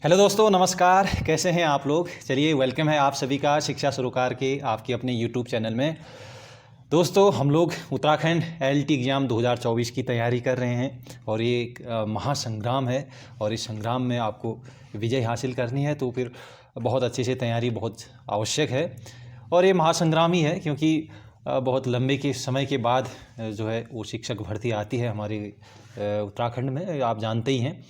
Hello दोस्तों, नमस्कार। कैसे हैं आप लोग? चलिए, वेलकम है आप सभी का शिक्षा सरोकार के आपके अपने यूट्यूब चैनल में। दोस्तों, हम लोग उत्तराखंड एलटी एग्ज़ाम 2024 की तैयारी कर रहे हैं और ये एक महासंग्राम है और इस संग्राम में आपको विजय हासिल करनी है, तो फिर बहुत अच्छे से तैयारी बहुत आवश्यक है। और ये महासंग्राम ही है क्योंकि बहुत लंबे के समय के बाद जो है वो शिक्षक भर्ती आती है हमारे उत्तराखंड में, आप जानते ही हैं।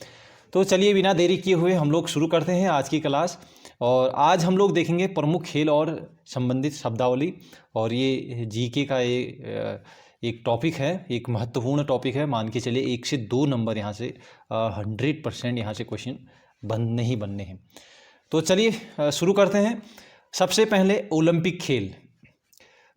तो चलिए, बिना देरी किए हुए हम लोग शुरू करते हैं आज की क्लास। और आज हम लोग देखेंगे प्रमुख खेल और संबंधित शब्दावली। और ये जीके का एक टॉपिक है, एक महत्वपूर्ण टॉपिक है। मान के चलिए 1 से 2 नंबर यहाँ से 100% यहाँ से क्वेश्चन बनने ही बनने हैं। तो चलिए शुरू करते हैं। सबसे पहले ओलंपिक खेल।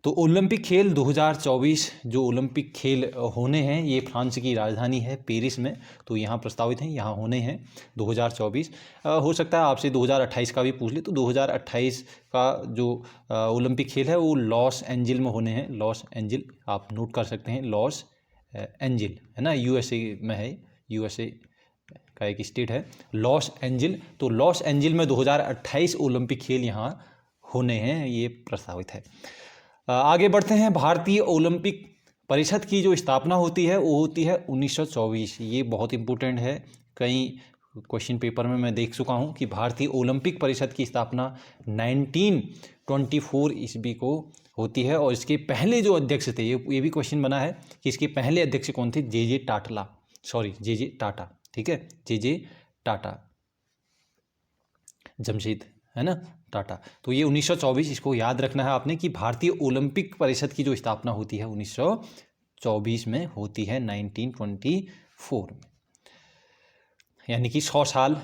तो ओलंपिक खेल 2024 जो ओलंपिक खेल होने हैं, ये फ्रांस की राजधानी है पेरिस में, तो यहाँ प्रस्तावित हैं, यहाँ होने हैं 2024। हो सकता है आपसे 2028 का भी पूछ ले, तो 2028 का जो ओलंपिक खेल है वो लॉस एंजिल में होने हैं। लॉस एंजिल आप नोट कर सकते हैं, लॉस एंजिल है ना, यूएसए में है, यूएसए का एक स्टेट है लॉस एंजिल। तो लॉस एंजिल में 2028 ओलंपिक खेल यहाँ होने हैं, ये प्रस्तावित है। आगे बढ़ते हैं। भारतीय ओलंपिक परिषद की जो स्थापना होती है वो होती है 1924। ये बहुत इंपॉर्टेंट है, कई क्वेश्चन पेपर में मैं देख चुका हूँ कि भारतीय ओलंपिक परिषद की स्थापना 1924 ईस्वी को होती है। और इसके पहले जो अध्यक्ष थे, ये भी क्वेश्चन बना है कि इसके पहले अध्यक्ष कौन थे? जे टाटा, ठीक है, जे टाटा, जमशेद है ना, टाटा। तो ये 1924, इसको याद रखना है आपने कि भारतीय ओलंपिक परिषद की जो स्थापना होती है 1924 में होती है, 1924 में, यानी कि 100 साल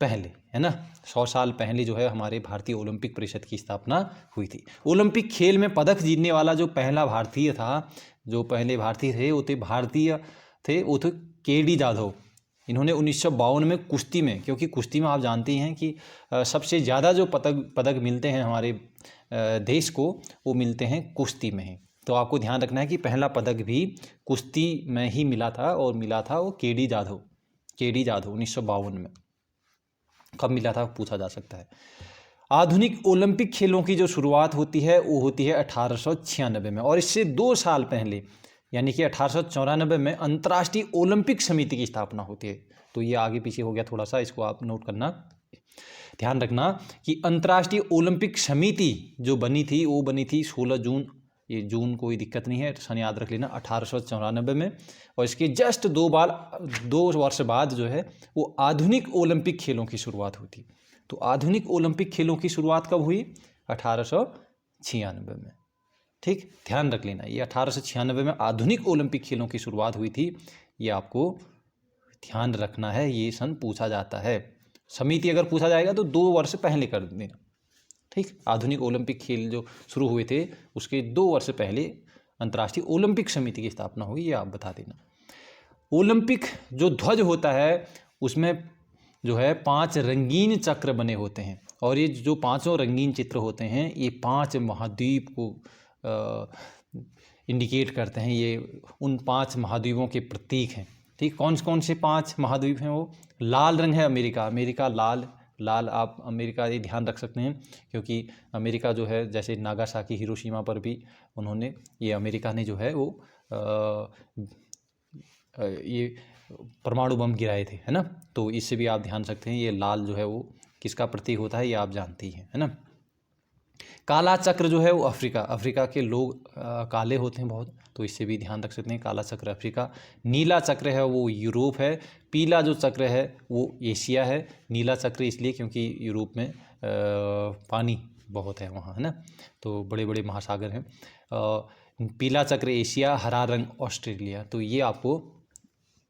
पहले, है ना। 100 साल पहले जो है हमारे भारतीय ओलंपिक परिषद की स्थापना हुई थी। ओलंपिक खेल में पदक जीतने वाला जो पहला भारतीय था, जो पहले भारतीय थे वो थे के.डी. जाधव। इन्होंने 1952 में कुश्ती में, क्योंकि कुश्ती में आप जानते हैं कि सबसे ज़्यादा जो पदक मिलते हैं हमारे देश को, वो मिलते हैं कुश्ती में ही। तो आपको ध्यान रखना है कि पहला पदक भी कुश्ती में ही मिला था, और मिला था वो के.डी. जाधव 1952 में। कब मिला था पूछा जा सकता है। आधुनिक ओलंपिक खेलों की जो शुरुआत होती है वो होती है 1896 में, और इससे 2 साल पहले यानी कि 1894 में अंतर्राष्ट्रीय ओलंपिक समिति की स्थापना होती है। तो ये आगे पीछे हो गया थोड़ा सा, इसको आप नोट करना, ध्यान रखना कि अंतर्राष्ट्रीय ओलंपिक समिति जो बनी थी वो बनी थी 16 जून। ये जून कोई दिक्कत नहीं है, सन याद रख लेना, 1894 में। और इसके जस्ट 2 वर्ष बाद जो है वो आधुनिक ओलंपिक खेलों की शुरुआत होती। तो आधुनिक ओलंपिक खेलों की शुरुआत कब हुई? 1896 में, ठीक, ध्यान रख लेना। ये 1896 में आधुनिक ओलंपिक खेलों की शुरुआत हुई थी, ये आपको ध्यान रखना है, ये सन पूछा जाता है। समिति अगर पूछा जाएगा तो 2 वर्ष पहले कर देना, ठीक। आधुनिक ओलंपिक खेल जो शुरू हुए थे उसके 2 वर्ष पहले अंतर्राष्ट्रीय ओलंपिक समिति की स्थापना हुई, ये आप बता देना। ओलंपिक जो ध्वज होता है उसमें जो है 5 रंगीन चक्र बने होते हैं, और ये जो 5 रंगीन चित्र होते हैं ये 5 महाद्वीप को इंडिकेट करते हैं। ये उन 5 महाद्वीपों के प्रतीक हैं, ठीक। कौन से 5 महाद्वीप हैं? वो लाल रंग है अमेरिका लाल आप अमेरिका ये ध्यान रख सकते हैं, क्योंकि अमेरिका जो है, जैसे नागासाकी हिरोशिमा पर भी उन्होंने, ये अमेरिका ने जो है वो ये परमाणु बम गिराए थे, है ना। तो इससे भी आप ध्यान सकते हैं, ये लाल जो है वो किसका प्रतीक होता है, ये आप जानते ही हैं, है ना। काला चक्र जो है वो अफ्रीका के लोग काले होते हैं बहुत, तो इससे भी ध्यान रख सकते हैं, काला चक्र अफ्रीका। नीला चक्र है वो यूरोप है। पीला जो चक्र है वो एशिया है। नीला चक्र इसलिए क्योंकि यूरोप में पानी बहुत है वहाँ, है ना, तो बड़े बड़े महासागर हैं। पीला चक्र एशिया, हरा रंग ऑस्ट्रेलिया। तो ये आपको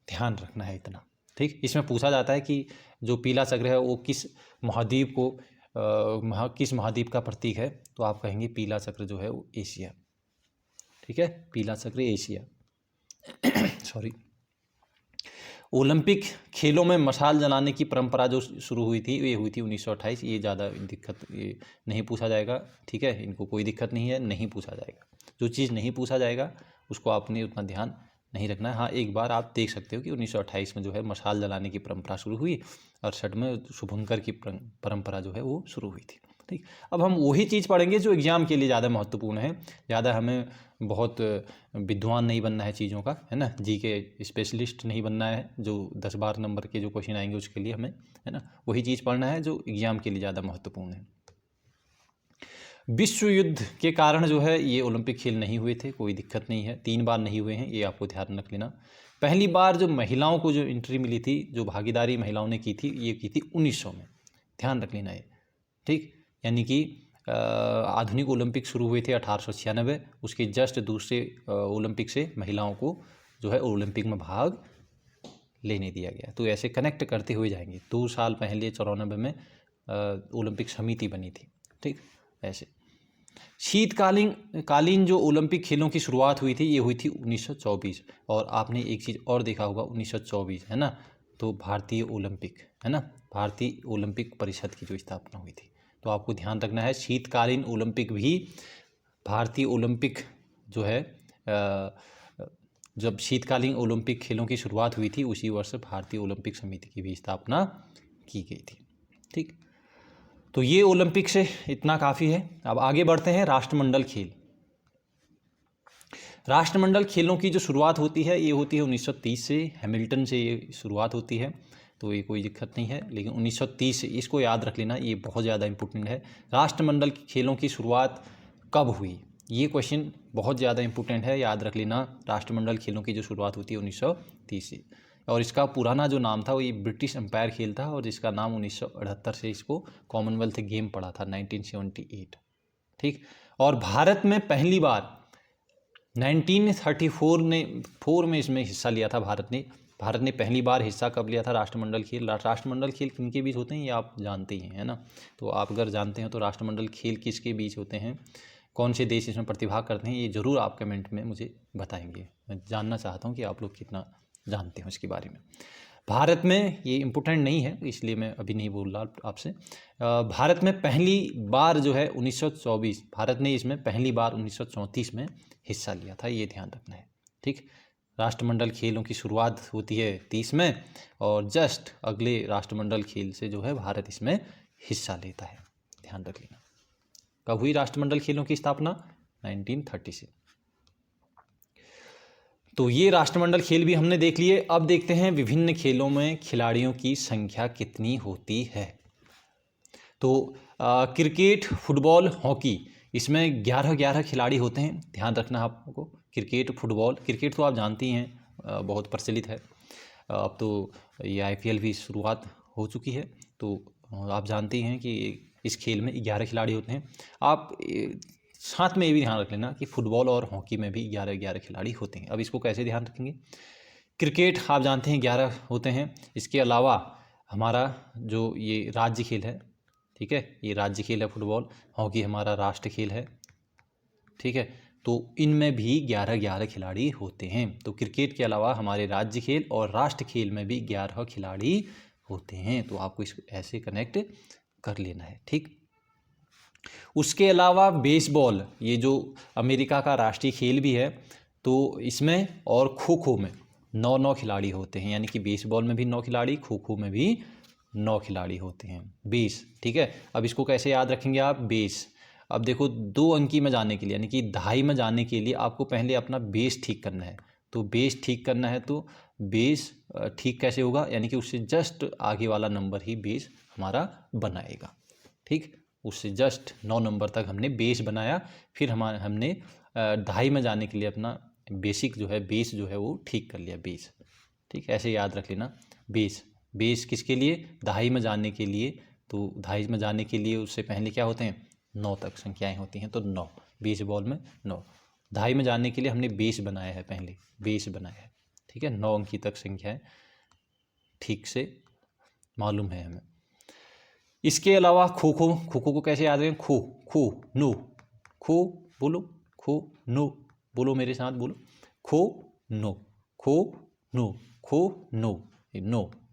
ध्यान रखना है इतना, ठीक। इसमें पूछा जाता है कि जो पीला चक्र है वो किस महाद्वीप का प्रतीक है, तो आप कहेंगे पीला चक्र जो है वो एशिया, ठीक है, पीला चक्र एशिया। सॉरी। ओलंपिक खेलों में मशाल जलाने की परंपरा जो शुरू हुई थी ये हुई थी 1928। ये ज़्यादा दिक्कत ये नहीं पूछा जाएगा, ठीक है, इनको कोई दिक्कत नहीं है, नहीं पूछा जाएगा। जो चीज़ नहीं पूछा जाएगा उसको आपने उतना ध्यान नहीं रखना है। हाँ, एक बार आप देख सकते हो कि 1928 में जो है मशाल जलाने की परंपरा शुरू हुई, 1968 में शुभंकर की परंपरा जो है वो शुरू हुई थी। ठीक, अब हम वही चीज़ पढ़ेंगे जो एग्ज़ाम के लिए ज़्यादा महत्वपूर्ण है। ज़्यादा हमें बहुत विद्वान नहीं बनना है चीज़ों का, है ना, जी के स्पेशलिस्ट नहीं बनना है जो 10-12 नंबर के जो क्वेश्चन आएंगे उसके लिए हमें, है ना, वही चीज़ पढ़ना है जो एग्ज़ाम के लिए ज़्यादा महत्वपूर्ण है। विश्व युद्ध के कारण जो है ये ओलंपिक खेल नहीं हुए थे, कोई दिक्कत नहीं है, 3 बार नहीं हुए हैं, ये आपको ध्यान रख लेना। पहली बार जो महिलाओं को जो एंट्री मिली थी, जो भागीदारी महिलाओं ने की थी, ये की थी 1900 में, ध्यान रख लेना ये। ठीक, यानी कि आधुनिक ओलंपिक शुरू हुए थे 1896, उसके जस्ट दूसरे ओलंपिक से महिलाओं को जो है ओलंपिक में भाग लेने दिया गया। तो ऐसे कनेक्ट करते हुए जाएंगे। 2 साल पहले 94 में ओलंपिक समिति बनी थी। ठीक, ऐसे शीतकालीन जो ओलंपिक खेलों की शुरुआत हुई थी ये हुई थी 1924। और आपने एक चीज़ और देखा होगा 1924, है ना, तो भारतीय ओलंपिक, है ना, भारतीय ओलंपिक परिषद की जो स्थापना हुई थी। तो आपको ध्यान रखना है शीतकालीन ओलंपिक भी भारतीय ओलंपिक जो है जब शीतकालीन ओलंपिक खेलों की शुरुआत हुई थी उसी वर्ष भारतीय ओलंपिक समिति की भी स्थापना की गई थी। ठीक, तो ये ओलंपिक से इतना काफ़ी है। अब आगे बढ़ते हैं राष्ट्रमंडल खेल। राष्ट्रमंडल खेलों की जो शुरुआत होती है ये होती है 1930 से, हैमिल्टन से ये शुरुआत होती है, तो ये कोई दिक्कत नहीं है। लेकिन 1930 से, इसको याद रख लेना, ये बहुत ज़्यादा इंपॉर्टेंट है। राष्ट्रमंडल खेलों की शुरुआत कब हुई, ये क्वेश्चन बहुत ज़्यादा इंपॉर्टेंट है, याद रख लेना। राष्ट्रमंडल खेलों की जो शुरुआत होती है 1930 से, और इसका पुराना जो नाम था वो ये ब्रिटिश एम्पायर खेल था, और जिसका नाम 1978 से इसको कॉमनवेल्थ गेम पड़ा था 1978। ठीक, और भारत में पहली बार 1934 में इसमें हिस्सा लिया था भारत ने पहली बार हिस्सा कब लिया था राष्ट्रमंडल खेल। राष्ट्रमंडल खेल किनके बीच होते हैं ये आप जानते ही हैं, है ना। तो आप अगर जानते हैं तो राष्ट्रमंडल खेल किसके बीच होते हैं, कौन से देश इसमें प्रतिभाग करते हैं, ये ज़रूर आप कमेंट में मुझे बताएंगे। मैं जानना चाहता हूँ कि आप लोग कितना जानते हो इसके बारे में। भारत में ये इम्पोर्टेंट नहीं है इसलिए मैं अभी नहीं बोल रहा आपसे। भारत में पहली बार जो है 1924, भारत ने इसमें पहली बार 1934 में हिस्सा लिया था, ये ध्यान रखना है। ठीक, राष्ट्रमंडल खेलों की शुरुआत होती है 30 में, और जस्ट अगले राष्ट्रमंडल खेल से जो है भारत इसमें हिस्सा लेता है, ध्यान रख लेना। कब हुई राष्ट्रमंडल खेलों की स्थापना, 1930 से। तो ये राष्ट्रमंडल खेल भी हमने देख लिए। अब देखते हैं विभिन्न खेलों में खिलाड़ियों की संख्या कितनी होती है। तो क्रिकेट, फुटबॉल, हॉकी, इसमें 11 खिलाड़ी होते हैं, ध्यान रखना आपको। क्रिकेट, फुटबॉल, क्रिकेट तो आप जानते ही हैं, बहुत प्रचलित है। अब तो ये IPL भी शुरुआत हो चुकी है, तो आप जानते ही हैं कि इस खेल में 11 खिलाड़ी होते हैं। आप साथ में ये भी ध्यान रख लेना कि फुटबॉल और हॉकी में भी 11 खिलाड़ी होते हैं। अब इसको कैसे ध्यान रखेंगे, क्रिकेट आप जानते हैं 11 होते हैं। इसके अलावा हमारा जो ये राज्य खेल है, ठीक है, ये राज्य खेल है फुटबॉल, हॉकी हमारा राष्ट्र खेल है, ठीक है, तो इनमें भी 11 खिलाड़ी होते हैं। तो क्रिकेट के अलावा हमारे राज्य खेल और राष्ट्र खेल में भी 11 खिलाड़ी होते हैं, तो आपको इसको ऐसे कनेक्ट कर लेना है। ठीक, उसके अलावा बेसबॉल, ये जो अमेरिका का राष्ट्रीय खेल भी है, तो इसमें और खो खो में 9 खिलाड़ी होते हैं, यानी कि बेसबॉल में भी 9 खिलाड़ी, खो खो में भी 9 खिलाड़ी होते हैं, 20। ठीक है, अब इसको कैसे याद रखेंगे आप, बेस। अब देखो 2 अंकी में जाने के लिए, यानी कि दहाई में जाने के लिए आपको पहले अपना बेस ठीक करना है। तो बेस ठीक करना है तो बेस ठीक कैसे होगा, यानी कि उससे जस्ट आगे वाला नंबर ही बेस हमारा बनाएगा। ठीक, उससे जस्ट 9 नंबर तक हमने बेस बनाया, फिर हमने दहाई में जाने के लिए अपना बेसिक जो है बेस जो है वो ठीक कर लिया, बेस। ठीक, ऐसे याद रख लेना, बेस किसके लिए, दहाई में जाने के लिए। तो दहाई में जाने के लिए उससे पहले क्या होते हैं, 9 तक संख्याएं होती हैं, तो 9, बेसबॉल में 9। दहाई में जाने के लिए हमने बेस बनाया है, पहले बेस बनाया है। ठीक है, 9 अंकी तक संख्याएं ठीक से मालूम है हमें। इसके अलावा खो खो को कैसे याद रखें, खो नो, खो बोलो, खो नो बोलो, मेरे साथ बोलो, खो नो, खो नो, खो नो,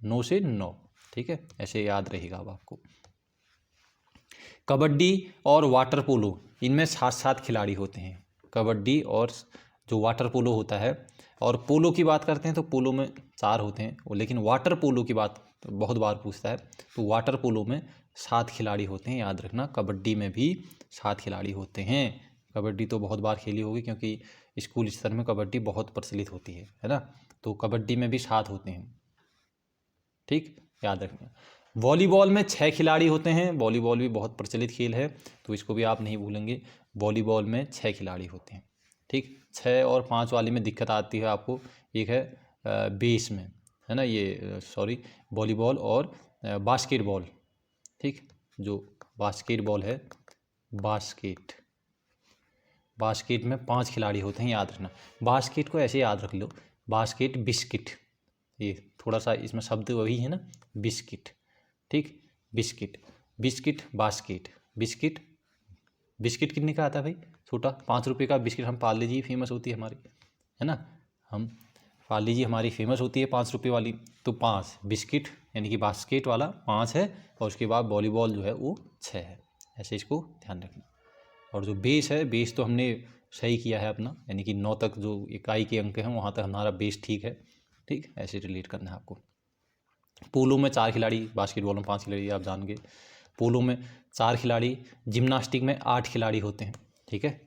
नो से 9। ठीक है, ऐसे याद रहेगा अब आपको। कबड्डी और वाटर पोलो, इनमें 7 खिलाड़ी होते हैं। कबड्डी और जो वाटर पोलो होता है, और पोलो की बात करते हैं तो पोलो में 4 होते हैं, लेकिन वाटर पोलो की बात तो बहुत बार पूछता है। तो वाटर पोलो में 7 खिलाड़ी होते हैं, याद रखना। कबड्डी में भी 7 खिलाड़ी होते हैं। कबड्डी तो बहुत बार खेली होगी क्योंकि स्कूल स्तर में कबड्डी बहुत प्रचलित होती है ना। तो कबड्डी में भी 7 होते हैं, ठीक, याद रखना। वॉलीबॉल में 6 खिलाड़ी होते हैं। वॉलीबॉल भी बहुत प्रचलित खेल है, तो इसको भी आप नहीं भूलेंगे। वॉलीबॉल में 6 खिलाड़ी होते हैं, ठीक। 6 और 5 वाली में दिक्कत आती है आपको। एक है बेस में, है ना, ये सॉरी, वॉलीबॉल और बास्केटबॉल, ठीक। जो बास्केटबॉल है, बास्केट में 5 खिलाड़ी होते हैं, याद रखना। बास्केट को ऐसे याद रख लो, बास्केट बिस्किट, ये थोड़ा सा इसमें शब्द वही है ना, बिस्किट, ठीक। Biscuit, biscuit, basket, biscuit. Biscuit कितने का आता है भाई? छोटा 5 रुपये का बिस्किट। हम पार्ले जी फेमस होती है हमारी, है ना, हम पार्ले जी हमारी फेमस होती है 5 रुपये वाली। तो 5 बिस्किट यानी कि बास्केट वाला 5 है, और उसके बाद वॉलीबॉल जो है वो 6 है। ऐसे इसको ध्यान रखना। और जो बेस है, बेस तो हमने सही किया है अपना, यानी कि 9 तक जो इकाई के अंक हैं वहाँ तक हमारा बेस ठीक है, ठीक। ऐसे रिलेट करना है आपको। पोलो में 4 खिलाड़ी, बास्केटबॉल में 5 खिलाड़ी, आप जान गए। पोलो में 4 खिलाड़ी, जिम्नास्टिक में 8 खिलाड़ी होते हैं, ठीक है।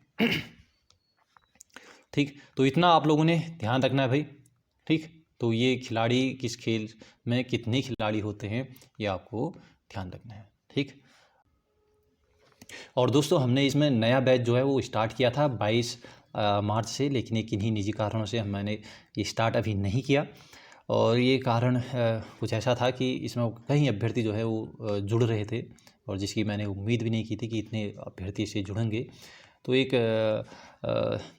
ठीक, तो इतना आप लोगों ने ध्यान रखना है भाई, ठीक। तो ये खिलाड़ी किस खेल में कितने खिलाड़ी होते हैं ये आपको ध्यान रखना है, ठीक। और दोस्तों हमने इसमें नया बैच जो है वो स्टार्ट किया था 22 मार्च से, लेकिन ये किन्हीं निजी कारणों से मैंने ये स्टार्ट अभी नहीं किया। और ये कारण कुछ ऐसा था कि इसमें कई अभ्यर्थी जो है वो जुड़ रहे थे, और जिसकी मैंने उम्मीद भी नहीं की थी कि इतने अभ्यर्थी से जुड़ेंगे। तो एक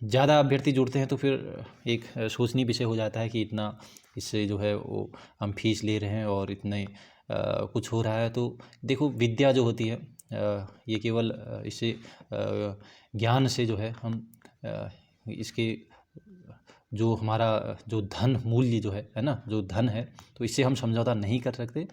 ज़्यादा अभ्यर्थी जुड़ते हैं तो फिर एक सोचनीय विषय हो जाता है कि इतना इससे जो है वो हम फीस ले रहे हैं और इतने कुछ हो रहा है। तो देखो, विद्या जो होती है ये केवल इससे ज्ञान से जो है हम इसके जो हमारा जो धन मूल्य जो है ना, जो धन है, तो इससे हम समझौता नहीं कर सकते।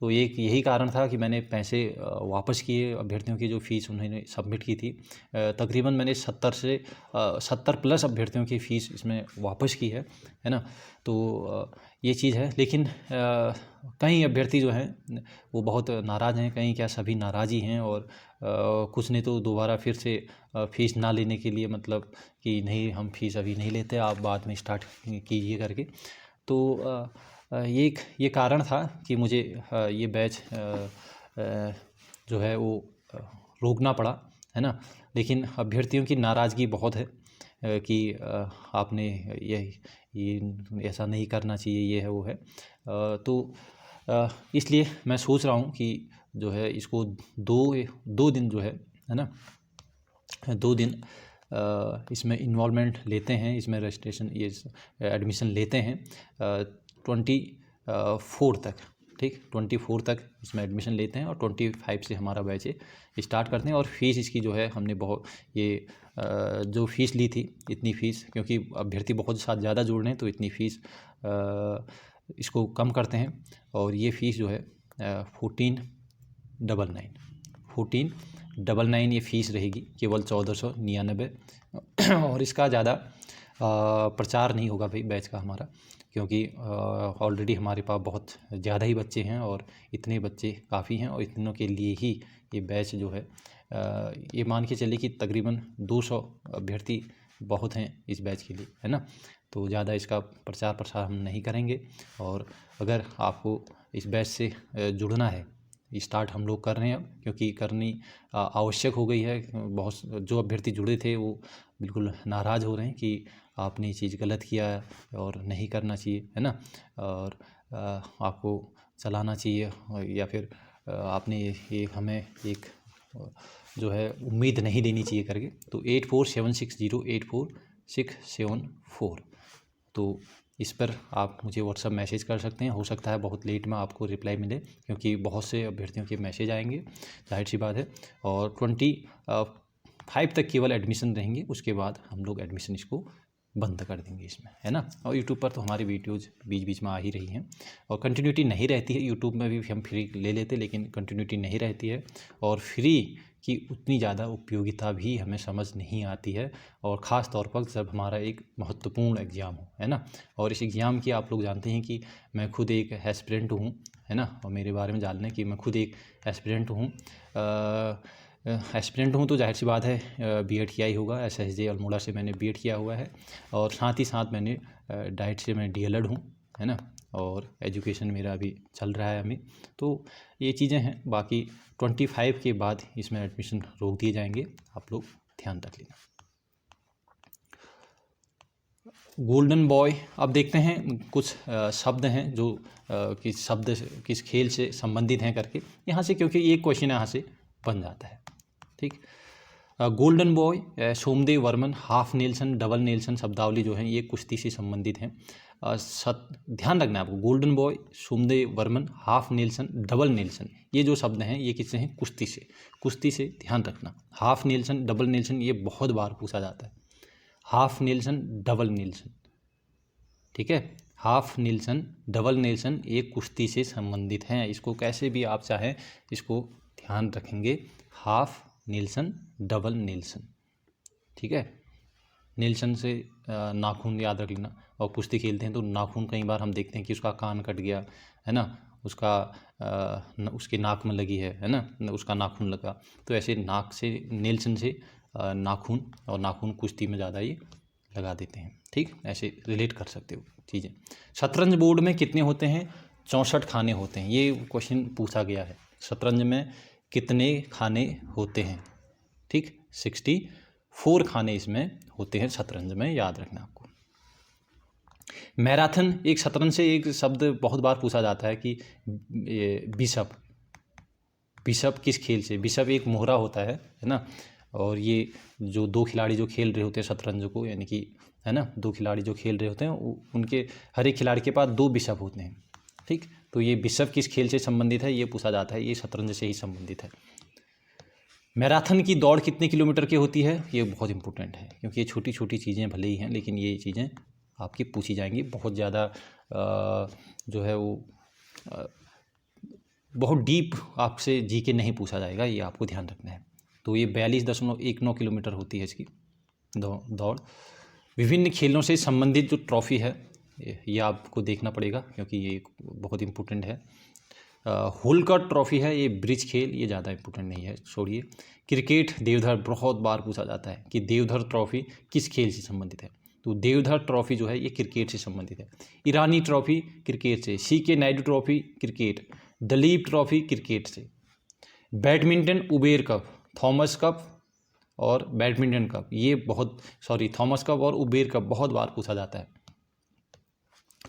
तो एक यही कारण था कि मैंने पैसे वापस किए अभ्यर्थियों की जो फ़ीस उन्होंने सबमिट की थी। तकरीबन मैंने 70 प्लस अभ्यर्थियों की फ़ीस इसमें वापस की है ना। तो ये चीज़ है, लेकिन कई अभ्यर्थी जो हैं वो बहुत नाराज़ हैं, कई क्या सभी नाराज़ ही हैं। और कुछ ने तो दोबारा फिर से फ़ीस ना लेने के लिए मतलब कि नहीं, हम फ़ीस अभी नहीं लेते, आप बाद में स्टार्ट कीजिए करके। तो ये कारण था कि मुझे ये बैच जो है वो रोकना पड़ा, है ना। लेकिन अभ्यर्थियों की नाराज़गी बहुत है कि आपने ये ऐसा नहीं करना चाहिए, ये है वो है। तो इसलिए मैं सोच रहा हूँ कि जो है इसको दो दिन जो है ना, 2 दिन इसमें इन्वॉल्वमेंट लेते हैं, इसमें रजिस्ट्रेशन ये एडमिशन लेते हैं 24 तक, ठीक। 24 तक इसमें एडमिशन लेते हैं और 25 से हमारा बैच स्टार्ट करते हैं। और फीस इसकी जो है हमने बहुत ये जो फ़ीस ली थी, इतनी फ़ीस, क्योंकि अभ्यर्थी बहुत साथ ज़्यादा जुड़ रहे हैं तो इतनी फ़ीस इसको कम करते हैं। और ये फ़ीस जो है 1499 ये फ़ीस रहेगी, केवल 1499। और इसका ज़्यादा प्रचार नहीं होगा भाई बैच का हमारा, क्योंकि ऑलरेडी हमारे पास बहुत ज़्यादा ही बच्चे हैं और इतने बच्चे काफ़ी हैं। और इतनों के लिए ही ये बैच जो है ये मान के चलिए कि तकरीबन 200 अभ्यर्थी बहुत हैं इस बैच के लिए, है ना। तो ज़्यादा इसका प्रचार प्रसार हम नहीं करेंगे। और अगर आपको इस बैच से जुड़ना है, स्टार्ट हम लोग कर रहे हैं अब, क्योंकि करनी आवश्यक हो गई है। बहुत जो अभ्यर्थी जुड़े थे वो बिल्कुल नाराज़ हो रहे हैं कि आपने ये चीज़ गलत किया है और नहीं करना चाहिए, है ना। और आपको चलाना चाहिए, या फिर आपने ये हमें एक जो है उम्मीद नहीं देनी चाहिए करके। तो 8476084674, तो इस पर आप मुझे व्हाट्सअप मैसेज कर सकते हैं। हो सकता है बहुत लेट में आपको रिप्लाई मिले, क्योंकि बहुत से अभ्यर्थियों के मैसेज आएंगे, जाहिर सी बात है। और 25 तक केवल एडमिशन रहेंगे, उसके बाद हम लोग एडमिशन इसको बंद कर देंगे इसमें, है ना। और यूट्यूब पर तो हमारी वीडियोज़ बीच बीच में आ ही रही हैं और कंटिन्यूटी नहीं रहती है। यूट्यूब में भी हम फ्री ले लेते लेकिन कंटिन्यूटी नहीं रहती है और फ्री की उतनी ज़्यादा उपयोगिता भी हमें समझ नहीं आती है, और ख़ास तौर पर जब हमारा एक महत्वपूर्ण एग्ज़ाम हो, है ना। और इस एग्ज़ाम की आप लोग जानते हैं कि मैं खुद एक एस्पिरेंट हूँ, है ना, और मेरे बारे में जान लें कि मैं खुद एक एस्पिरेंट हूँ। एस्पिरेंट हूँ तो जाहिर सी बात है बीएड किया ही होगा। एसएसजे अल्मोड़ा से मैंने बीएड किया हुआ है और साथ ही साथ मैंने डाइट से मैं डीएलएड हूँ, है ना, और एजुकेशन मेरा अभी चल रहा है अभी। तो ये चीज़ें हैं। बाकी 25 के बाद इसमें एडमिशन रोक दिए जाएंगे, आप लोग ध्यान रख लेना। गोल्डन बॉय, अब देखते हैं कुछ शब्द हैं जो किस शब्द किस खेल से संबंधित हैं करके यहाँ से, क्योंकि ये क्वेश्चन यहाँ से बन जाता है, ठीक। Golden boy, Somdev Varman, half Nelson, double Nelson शब्दावली जो है ये कुश्ती से संबंधित हैं। ध्यान रखना है आपको, golden boy, Somdev Varman, half Nelson, double Nelson, ये जो शब्द हैं ये किससे हैं? कुश्ती से। कुश्ती से ध्यान रखना। हाफ नेल्सन, डबल नेल्सन ये बहुत बार पूछा जाता है। हाफ नेल्सन, डबल नेल्सन, ठीक है। हाफ नेल्सन, डबल नेल्सन ये कुश्ती से संबंधित हैं। इसको कैसे भी आप चाहें इसको ध्यान रखेंगे। हाफ नेल्सन, डबल नेल्सन, ठीक है। नेल्सन से नाखून याद रख लेना। और कुश्ती खेलते हैं तो नाखून कई बार हम देखते हैं कि उसका कान कट गया, है ना, उसका उसके नाक में लगी है ना, उसका नाखून लगा। तो ऐसे नाक से, नेल्सन से नाखून, और नाखून कुश्ती में ज़्यादा ये लगा देते हैं, ठीक। ऐसे रिलेट कर सकते हो चीज़ें। शतरंज बोर्ड में कितने होते हैं? 64 खाने होते हैं। ये क्वेश्चन पूछा गया है, शतरंज में कितने खाने होते हैं, ठीक। 64 खाने इसमें होते हैं शतरंज में, याद रखना आपको। मैराथन, एक शतरंज से एक शब्द बहुत बार पूछा जाता है कि बिशप, बिशप किस खेल से? बिशप एक मोहरा होता है ना। और ये जो दो खिलाड़ी जो खेल रहे होते हैं शतरंज को, यानी कि, है ना, दो खिलाड़ी जो खेल रहे होते हैं उनके हर एक खिलाड़ी के पास 2 बिशप होते हैं, ठीक। तो ये बिशप किस खेल से संबंधित है ये पूछा जाता है, ये शतरंज से ही संबंधित है। मैराथन की दौड़ कितने किलोमीटर की होती है? ये बहुत इंपॉर्टेंट है, क्योंकि ये छोटी छोटी चीज़ें भले ही हैं लेकिन ये चीज़ें आपकी पूछी जाएंगी। बहुत ज़्यादा जो है वो बहुत डीप आपसे जीके नहीं पूछा जाएगा, ये आपको ध्यान रखना है। तो ये 42.19 किलोमीटर होती है इसकी दौड़। विभिन्न खेलों से संबंधित जो ट्रॉफी है ये आपको देखना पड़ेगा, क्योंकि ये बहुत इम्पोर्टेंट है। होलकर ट्रॉफी है, ये ब्रिज खेल, ये ज़्यादा इम्पोर्टेंट नहीं है, छोड़िए। क्रिकेट, देवधर, बहुत बार पूछा जाता है कि देवधर ट्रॉफी किस खेल से संबंधित है? तो देवधर ट्रॉफी जो है ये क्रिकेट से संबंधित है। ईरानी ट्रॉफी क्रिकेट से। CK Nayudu trophy cricket. Duleep trophy cricket से। Badminton, Uber cup, Thomas cup और बैडमिंटन कप, ये थॉमस कप और उबेर कप बहुत बार पूछा जाता है।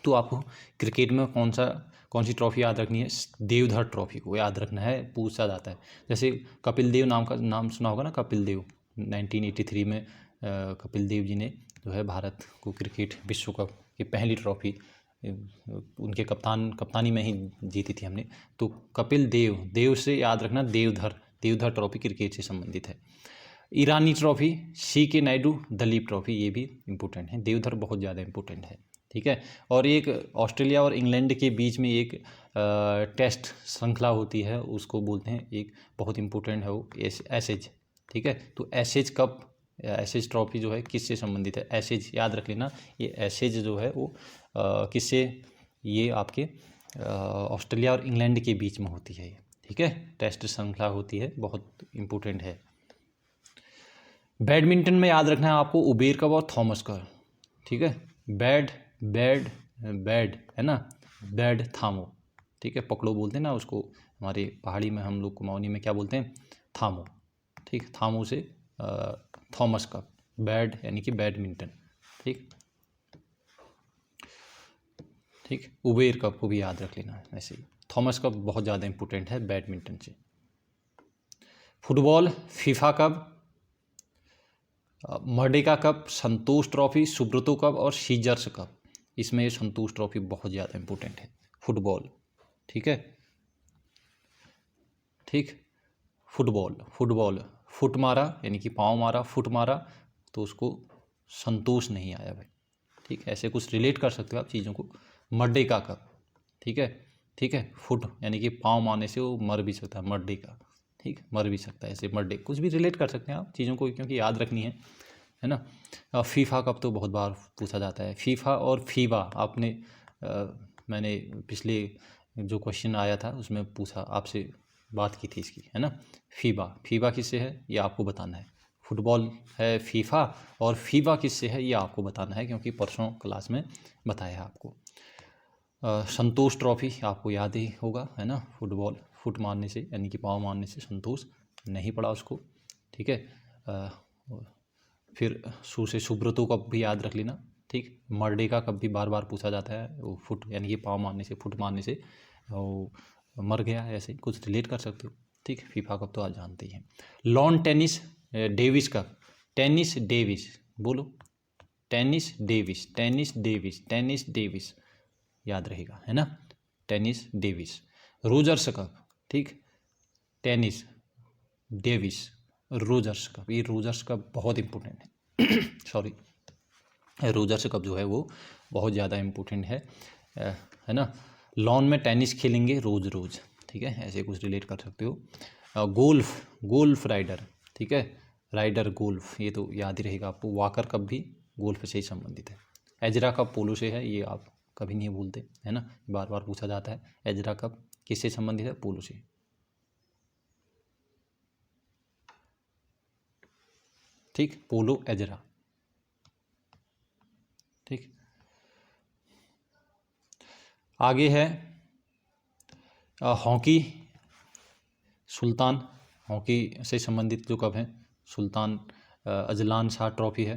तो आपको क्रिकेट में कौन सी ट्रॉफी याद रखनी है? देवधर ट्रॉफी को याद रखना है, पूछा जाता है। जैसे कपिल देव नाम सुना होगा ना, कपिल देव। 1983 में कपिल देव जी ने जो है भारत को क्रिकेट विश्व कप की पहली ट्रॉफी उनके कप्तानी में ही जीती थी हमने। तो कपिल देव से याद रखना, देवधर ट्रॉफी क्रिकेट से संबंधित है। Irani trophy, CK Nayudu, Duleep trophy, ये भी इम्पोर्टेंट है। देवधर बहुत ज़्यादा इम्पोर्टेंट है, ठीक है। और एक ऑस्ट्रेलिया और इंग्लैंड के बीच में एक टेस्ट श्रृंखला होती है, उसको बोलते हैं, एक बहुत इम्पोर्टेंट है वो एसेज, ठीक है। तो एसेज ट्रॉफी जो है किससे संबंधित है? एसेज याद रख लेना, ये एसेज जो है वो किससे, ये आपके ऑस्ट्रेलिया और इंग्लैंड के बीच में होती है, ठीक है। टेस्ट श्रृंखला होती है, बहुत इम्पोर्टेंट है। बैडमिंटन में याद रखना है आपको उबेर कप और थॉमस कप, ठीक है। बैड है ना, बैड थामो, ठीक है। पकड़ो बोलते हैं ना उसको, हमारे पहाड़ी में हम लोग कुमाऊनी में क्या बोलते हैं? थामो, ठीक। थामो से थॉमस कप, बैड यानी कि बैडमिंटन, ठीक। उबेर कप को भी याद रख लेना ऐसे ही। थॉमस कप बहुत ज़्यादा इंपॉर्टेंट है बैडमिंटन से। Football, FIFA cup, Merdeka cup, Santosh trophy, Subroto cup और सीजर्स कप। इसमें संतोष ट्रॉफी बहुत ज़्यादा इंपॉर्टेंट है, फुटबॉल, ठीक है, ठीक। फुटबॉल फुट मारा यानी कि पाँव मारा, फुट मारा तो उसको संतोष नहीं आया भाई, ठीक, ऐसे कुछ रिलेट कर सकते हो आप चीज़ों को। मर्डेका कप, ठीक है, ठीक है। फुट यानी कि पाँव मारने से वो मर भी सकता है, मर्डेका, ठीक, मर भी सकता है, ऐसे मर्डे, कुछ भी रिलेट कर सकते हैं आप चीज़ों को, क्योंकि याद रखनी है ना। फीफा कप तो बहुत बार पूछा जाता है। फीफा और फीबा आपने मैंने पिछले जो क्वेश्चन आया था उसमें पूछा, आपसे बात की थी इसकी, है ना। फीबा, फीबा किससे है ये आपको बताना है। फुटबॉल है फीफा, और फीबा किससे है ये आपको बताना है, क्योंकि परसों क्लास में बताया है आपको। संतोष ट्रॉफी आपको याद ही होगा, है ना। फुटबॉल फुट मारने से यानी कि पाँव मारने से संतोष, नहीं पड़ा उसको, ठीक है। फिर सु से सुब्रतो कप भी याद रख लेना, ठीक। मर्डेका कप भी बार बार पूछा जाता है, वो फुट यानी कि पाँव मारने से, फुट मारने से वो मर गया, ऐसे कुछ रिलेट कर सकते हो, ठीक। फीफा कप तो आप जानते ही हैं। Lawn tennis Davis cup, tennis Davis, बोलो tennis Davis, tennis Davis, tennis Davis, याद रहेगा, है ना, टेनिस डेविस। रोजर्स कप, ठीक, टेनिस डेविस, रोजर्स कप, ये रोजर्स कप बहुत इंपॉर्टेंट है सॉरी, रोजर्स कप जो है वो बहुत ज़्यादा इम्पोर्टेंट है ना। लॉन में टेनिस खेलेंगे रोज़ रोज़, ठीक है, ऐसे कुछ रिलेट कर सकते हो। गोल्फ, गोल्फ राइडर, ठीक है, राइडर गोल्फ, ये तो याद ही रहेगा आपको। वाकर कप भी गोल्फ से ही संबंधित है। एजरा कप पोलो से है, ये आप कभी नहीं भूलते, है ना, बार बार पूछा जाता है। एजरा कप किससे संबंधित है, पोलो से, ठीक, पोलो एजरा, ठीक। आगे है हॉकी, सुल्तान, हॉकी से संबंधित जो कप हैं, सुल्तान अजलान शाह ट्रॉफी है।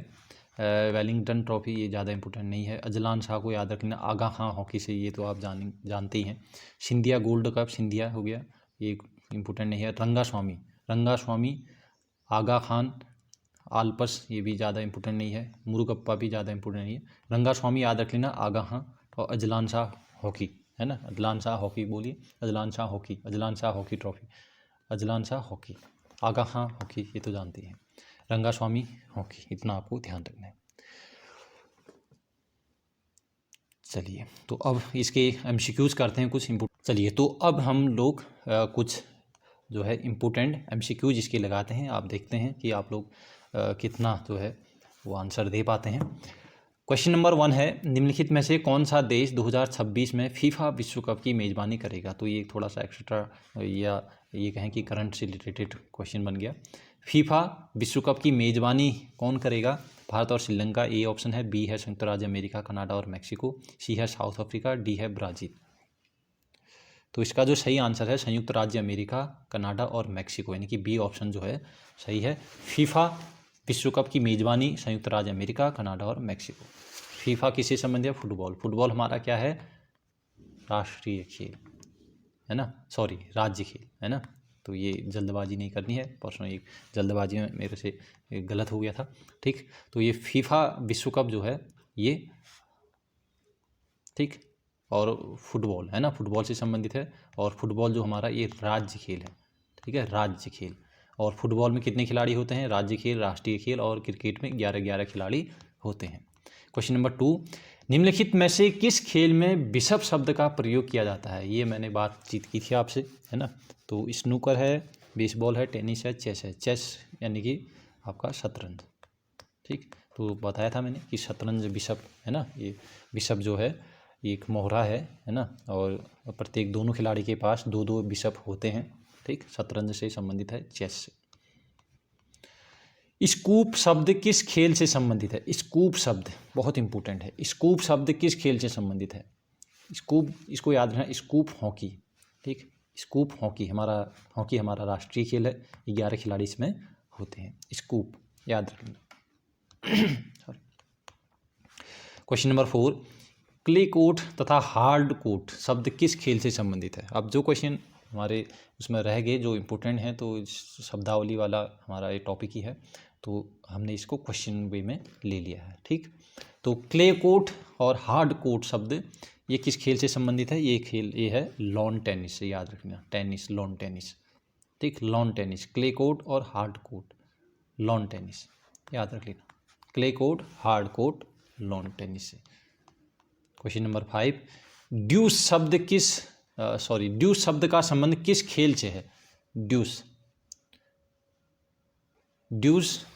वेलिंगटन ट्रॉफी ये ज़्यादा इंपॉर्टेंट नहीं है, अजलान शाह को याद रखना। आगा खां हॉकी से, ये तो आप जानते ही हैं। सिंधिया गोल्ड कप, सिंधिया हो गया, ये इम्पोर्टेंट नहीं है। रंगा स्वामी, रंगा स्वामी, आगा खान, आलपस, ये भी ज़्यादा इंपॉर्टेंट नहीं है। मुरुगप्पा भी ज़्यादा इंपॉर्टेंट नहीं है। रंगा स्वामी याद रख लेना, आगा खां, और अजलान शाह हॉकी, है ना, अजलान शाह हॉकी बोलिए, Azlan Shah hockey, Azlan Shah hockey trophy, Azlan Shah hockey, Aga Khan hockey, ये तो जानते हैं। रंगा स्वामी हॉकी, इतना आपको ध्यान रखना है। चलिए, तो अब इसके एमसीक्यूज करते हैं कुछ इम्पोर्टेंट। चलिए, तो अब हम लोग कुछ जो है इम्पोर्टेंट एमसीक्यूज इसके लगाते हैं। आप देखते हैं कि आप लोग कितना जो है वो आंसर दे पाते हैं। क्वेश्चन नंबर 1 है, निम्नलिखित में से कौन सा देश 2026 में फीफा विश्व कप की मेज़बानी करेगा। तो ये थोड़ा सा एक्स्ट्रा या ये कहें कि करंट से रिलेटेड क्वेश्चन बन गया। फीफा विश्व कप की मेज़बानी कौन करेगा, भारत और श्रीलंका, ए ऑप्शन है। बी है संयुक्त राज्य अमेरिका, कनाडा और मैक्सिको। सी है साउथ अफ्रीका। डी है ब्राज़ील। तो इसका जो सही आंसर है संयुक्त राज्य अमेरिका, कनाडा और मैक्सिको, यानी कि बी ऑप्शन जो है सही है। फीफा विश्व कप की मेज़बानी संयुक्त राज्य अमेरिका, कनाडा और मैक्सिको। फीफा किससे संबंधित है, फुटबॉल। फुटबॉल हमारा क्या है, राष्ट्रीय खेल, है ना, सॉरी राज्य खेल, है ना। तो ये जल्दबाजी नहीं करनी है, परसों एक जल्दबाजी में मेरे से गलत हो गया था, ठीक। तो ये फीफा विश्व कप जो है ये, ठीक, और फुटबॉल, है ना, फुटबॉल से संबंधित है। और फुटबॉल जो हमारा ये राज्य खेल है, ठीक है, राज्य खेल। और फुटबॉल में कितने खिलाड़ी होते हैं, राज्य खेल, राष्ट्रीय खेल, और क्रिकेट में 11-11 खिलाड़ी होते हैं। क्वेश्चन नंबर 2, निम्नलिखित में से किस खेल में बिशप शब्द का प्रयोग किया जाता है। ये मैंने बातचीत की थी आपसे, है ना। तो स्नूकर है, बेसबॉल है, टेनिस है, चेस है। चेस यानी कि आपका शतरंज, ठीक। तो बताया था मैंने कि शतरंज बिशप, है ना, ये बिशप जो है एक मोहरा है ना, और प्रत्येक दोनों खिलाड़ी के पास 2-2 बिशप होते हैं, ठीक। शतरंज से संबंधित है, चेस से। स्कूप शब्द किस खेल से संबंधित है। स्कूप शब्द बहुत इंपॉर्टेंट है। स्कूप शब्द किस खेल से संबंधित है। स्कूप, इसको याद रखना, स्कूप हॉकी, ठीक। स्कूप हॉकी हमारा राष्ट्रीय खेल है, 11 खिलाड़ी इसमें होते हैं। स्कूप याद रखना sorry. Question number 4, clay court तथा हार्ड कोर्ट शब्द किस खेल से संबंधित है। अब जो क्वेश्चन हमारे उसमें रह गए जो इम्पोर्टेंट हैं, तो शब्दावली वाला हमारा ये टॉपिक ही है, तो हमने इसको क्वेश्चन वे में ले लिया है, ठीक। तो क्ले कोर्ट और हार्ड कोर्ट शब्द ये किस खेल से संबंधित है। ये है लॉन टेनिस से, याद रखना, टेनिस, लॉन टेनिस, ठीक, लॉन टेनिस। क्ले कोर्ट और हार्ड कोर्ट, लॉन टेनिस, याद रख लेना। Clay court, hard court, lawn tennis से। क्वेश्चन नंबर 5, ड्यूस शब्द का संबंध किस खेल से है? ड्यूस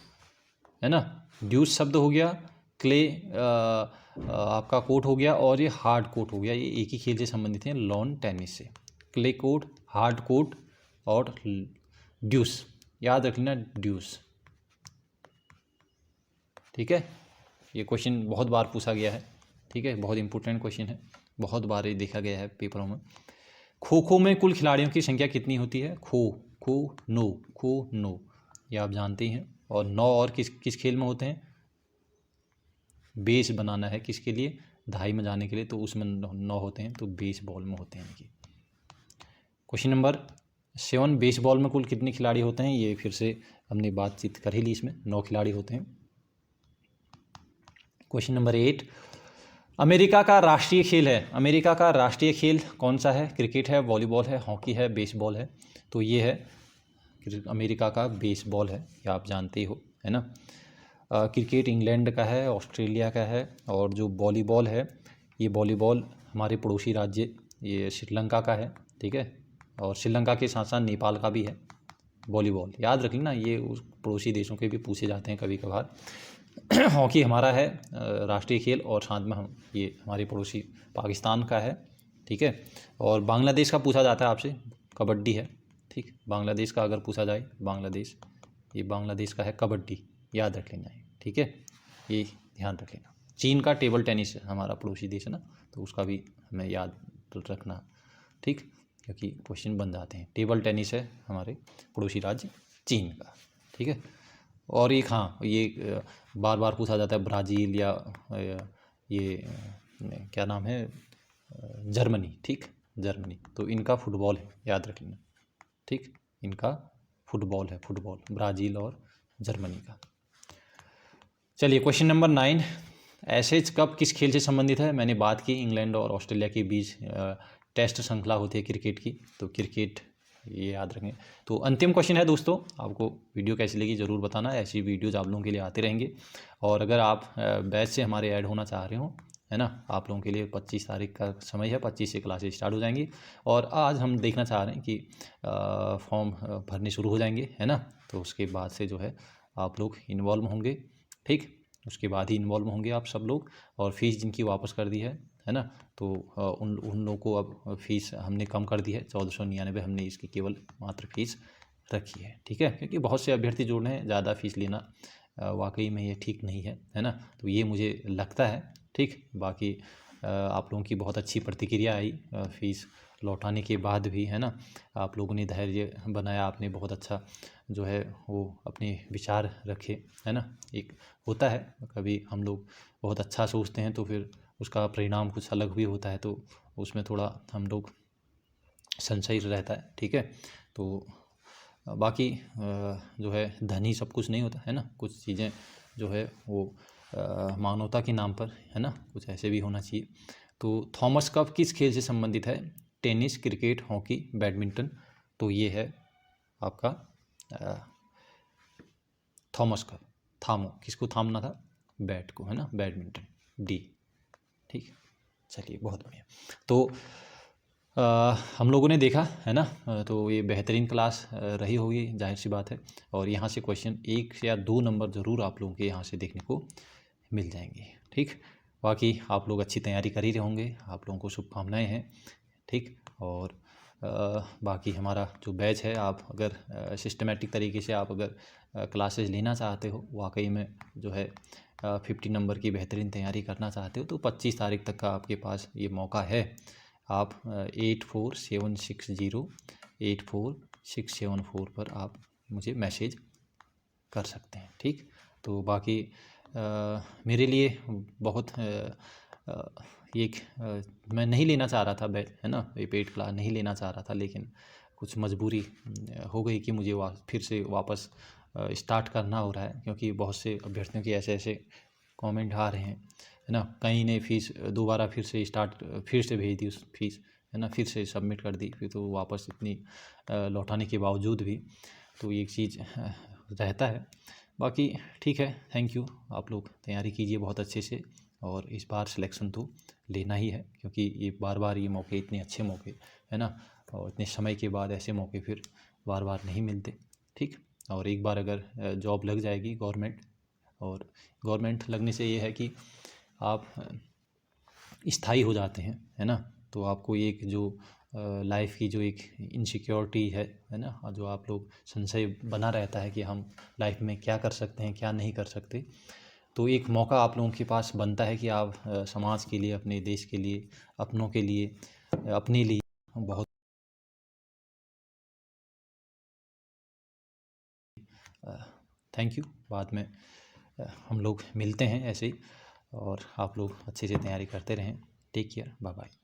है ना, ड्यूस शब्द हो गया, क्ले आपका कोर्ट हो गया, और ये हार्ड कोर्ट हो गया, ये एक ही खेल से संबंधित हैं लॉन टेनिस से। क्ले कोर्ट, हार्ड कोर्ट और ड्यूस, याद रख लेना ड्यूस, ठीक है। ये क्वेश्चन बहुत बार पूछा गया है, ठीक है, बहुत इंपॉर्टेंट क्वेश्चन है, बहुत बार ये देखा गया है पेपरों में। खो खो में कुल खिलाड़ियों की संख्या कितनी होती है? खो नो, ये आप जानते हैं। और 9 और किस खेल में होते हैं? बेस बनाना है किसके लिए? धाई में जाने के लिए, तो उसमें 9 होते हैं, तो बेसबॉल में होते हैं इनकी। क्वेश्चन नंबर 7, बेसबॉल में कुल कितने खिलाड़ी होते हैं? ये फिर से हमने बातचीत कर ही ली, इसमें 9 खिलाड़ी होते हैं। क्वेश्चन नंबर 8, अमेरिका का राष्ट्रीय खेल है, अमेरिका का राष्ट्रीय खेल कौन सा है? क्रिकेट है, वॉलीबॉल है, हॉकी है, बेसबॉल है? तो ये है अमेरिका का बेसबॉल है, ये आप जानते ही हो, है ना। क्रिकेट इंग्लैंड का है, ऑस्ट्रेलिया का है, और जो वॉलीबॉल है, ये वॉलीबॉल हमारे पड़ोसी राज्य ये श्रीलंका का है, ठीक है। और श्रीलंका के साथ साथ नेपाल का भी है वॉलीबॉल, याद रख लेना, ये उस पड़ोसी देशों के भी पूछे जाते हैं कभी कभार। हॉकी हमारा है राष्ट्रीय खेल, और साथ में हम ये हमारे पड़ोसी पाकिस्तान का है, ठीक है। और बांग्लादेश का पूछा जाता है आपसे, कबड्डी है, ठीक। बांग्लादेश का अगर पूछा जाए, बांग्लादेश, ये बांग्लादेश का है कबड्डी, याद रख लेना है, ठीक है, ये ध्यान रख लेना। चीन का टेबल टेनिस है, हमारा पड़ोसी देश है ना, तो उसका भी हमें याद रखना, ठीक, क्योंकि क्वेश्चन बन जाते हैं। टेबल टेनिस है हमारे पड़ोसी राज्य चीन का, ठीक है। और एक हाँ, ये बार बार पूछा जाता है ब्राज़ील या ये क्या नाम है, जर्मनी, ठीक, जर्मनी, तो इनका फुटबॉल है, याद रख लेना, ठीक, इनका फुटबॉल है, फुटबॉल ब्राज़ील और जर्मनी का। चलिए क्वेश्चन नंबर 9, एशेज कप किस खेल से संबंधित है? मैंने बात की इंग्लैंड और ऑस्ट्रेलिया के बीच टेस्ट श्रृंखला होती है क्रिकेट की, तो क्रिकेट ये याद रखें। तो अंतिम क्वेश्चन है दोस्तों, आपको वीडियो कैसी लगी ज़रूर बताना, ऐसी वीडियोज़ आप लोगों के लिए आते रहेंगे। और अगर आप बैच से हमारे ऐड होना चाह रहे हो, है ना, आप लोगों के लिए 25 तारीख का समय है, 25 से क्लासेस स्टार्ट हो जाएंगी। और आज हम देखना चाह रहे हैं कि फॉर्म भरने शुरू हो जाएंगे, है ना, तो उसके बाद से जो है आप लोग इन्वॉल्व होंगे, ठीक, उसके बाद ही इन्वॉल्व होंगे आप सब लोग। और फीस जिनकी वापस कर दी है ना, तो उन लोगों को अब फीस हमने कम कर दी है, 1499 हमने इसकी केवल मात्र फीस रखी है, ठीक है, क्योंकि बहुत से अभ्यर्थी जुड़ रहे हैं, ज़्यादा फीस लेना वाकई में ये ठीक नहीं है ना, तो ये मुझे लगता है, ठीक। बाकी आप लोगों की बहुत अच्छी प्रतिक्रिया आई फीस लौटाने के बाद भी, है ना, आप लोगों ने धैर्य बनाया, आपने बहुत अच्छा जो है वो अपने विचार रखे, है ना। एक होता है कभी हम लोग बहुत अच्छा सोचते हैं तो फिर उसका परिणाम कुछ अलग भी होता है, तो उसमें थोड़ा हम लोग संशय रहता है, ठीक है। तो बाकी जो है धन ही सब कुछ नहीं होता, है ना, कुछ चीज़ें जो है वो मानवता के नाम पर, है ना, कुछ ऐसे भी होना चाहिए। तो थॉमस कप किस खेल से संबंधित है? Tennis, cricket, hockey, badminton? तो ये है आपका थॉमस कप। थामो, किसको थामना था? बैट को, है ना, बैडमिंटन, डी, ठीक। चलिए बहुत बढ़िया। तो हम लोगों ने देखा, है ना, तो ये बेहतरीन क्लास रही होगी, जाहिर सी बात है। और यहाँ से क्वेश्चन 1 या 2 नंबर ज़रूर आप लोगों के यहाँ से देखने को मिल जाएंगे, ठीक। बाकी आप लोग अच्छी तैयारी कर ही रहे होंगे, आप लोगों को शुभकामनाएं हैं, ठीक। और बाकी हमारा जो बैच है, आप अगर सिस्टमेटिक तरीके से आप अगर क्लासेस लेना चाहते हो, वाकई में जो है 50 नंबर की बेहतरीन तैयारी करना चाहते हो, तो 25 तारीख तक का आपके पास ये मौका है। आप 8476084674 पर आप मुझे मैसेज कर सकते हैं, ठीक। तो बाकी मेरे लिए बहुत एक मैं नहीं लेना चाह रहा था बैच, है ना, ये पेड क्लास नहीं लेना चाह रहा था, लेकिन कुछ मजबूरी हो गई कि मुझे फिर से वापस स्टार्ट करना हो रहा है, क्योंकि बहुत से अभ्यर्थियों के ऐसे ऐसे कमेंट आ रहे हैं, है ना। कई ने फीस दोबारा फिर से भेज दी उस फीस, है ना, फिर से सबमिट कर दी, फिर तो वापस इतनी लौटाने के बावजूद भी, तो ये चीज़ रहता है। बाकी ठीक है, थैंक यू, आप लोग तैयारी कीजिए बहुत अच्छे से, और इस बार सिलेक्शन तो लेना ही है, क्योंकि ये बार बार ये मौके, इतने अच्छे मौके, है ना, और इतने समय के बाद ऐसे मौके फिर बार बार नहीं मिलते। ठीक, और एक बार अगर जॉब लग जाएगी गवर्नमेंट, और गवर्नमेंट लगने से ये है कि आप स्थायी हो जाते हैं, है ना। तो आपको एक जो लाइफ की जो एक इनसिक्योरिटी है ना, जो आप लोग संशय बना रहता है कि हम लाइफ में क्या कर सकते हैं, क्या नहीं कर सकते, तो एक मौका आप लोगों के पास बनता है कि आप समाज के लिए, अपने देश के लिए, अपनों के लिए, अपने लिए बहुत थैंक यू। बाद में हम लोग मिलते हैं ऐसे ही, और आप लोग अच्छे से तैयारी करते रहें। Take care, bye bye.